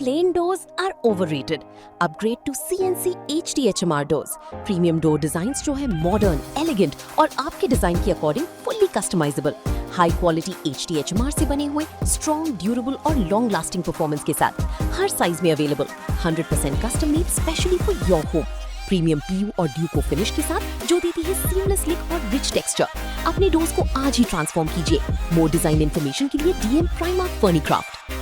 Plain doors are overrated. Upgrade to CNC HDHMR doors. Premium door designs जो है modern, elegant और आपके design के according fully customizable. High quality HDHMR से बने हुए strong, durable और long lasting performance के साथ हर साइज में available. 100% custom made specially for your home. Premium PU और ड्यूको फिनिश के साथ जो देती है सीमलेस लुक और रिच टेक्सचर. अपने डोर्स को आज ही ट्रांसफॉर्म कीजिए. मोर डिजाइन इन्फॉर्मेशन के लिए DM Primark Furnicraft.